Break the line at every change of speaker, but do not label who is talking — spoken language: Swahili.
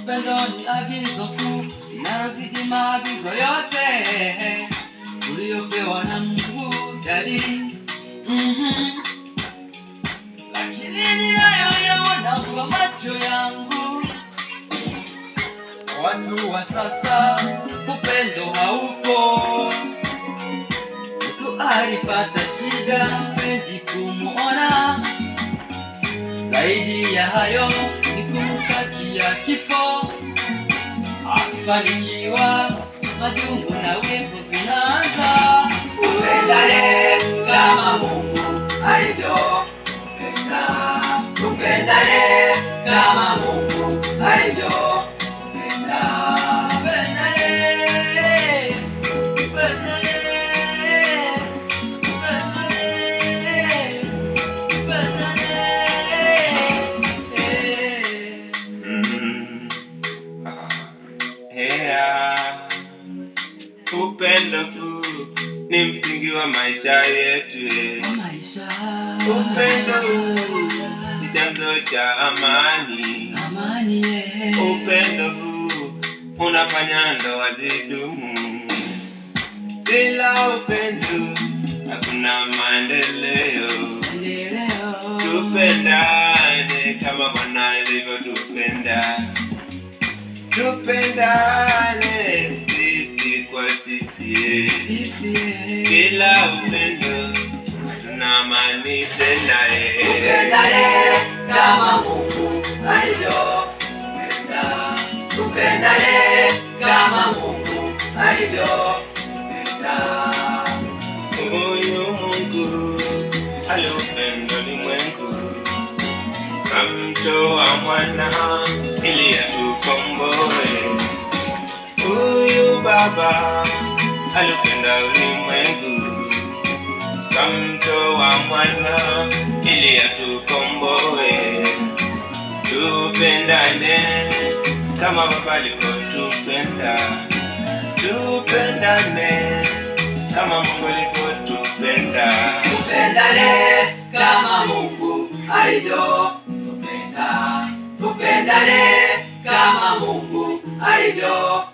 Upendo ni agizo kuu linalozidi maagizo yote uliyopewa na Mungu Daddy. Lakini ninayoyaona kwa macho yangu, watu wa sasa upendo haupo. Mtu alipata shida mpendi kumuona, zaidi ya hayo ni kumtakia kifo. Akifanikiwa majungu na wivu vinaanza. Tupendane kama Mungu alivyopenda, tupendane kama Mungu alivyopenda.
Upendo huu ni msingi wa maisha yetu. Upendo huu ni chanzo cha amani. Upendo huu unafanya ndoa zidumu. Bila upendo hakuna maendeleo. Tupendane kama Bwana alivyotupenda. Tupendane sisi kwa sisi. Bila upendo hatuna amani tena.
Tupendane kama Mungu alivyopenda, tupendane kama Mungu alivyopenda.
Huyu Mungu aliupenda ulimwengu, akamtoa mwana ili atukomboe. Huyu Baba alipenda ulimwengu, akamtoa mwana ili atukomboe. Tupendane kama Baba alivyotupenda. Tupendane kama Mungu alivyotupenda.
Tupendane kama Mungu alivyotupenda. Tupendane kama Mungu alivyotupenda.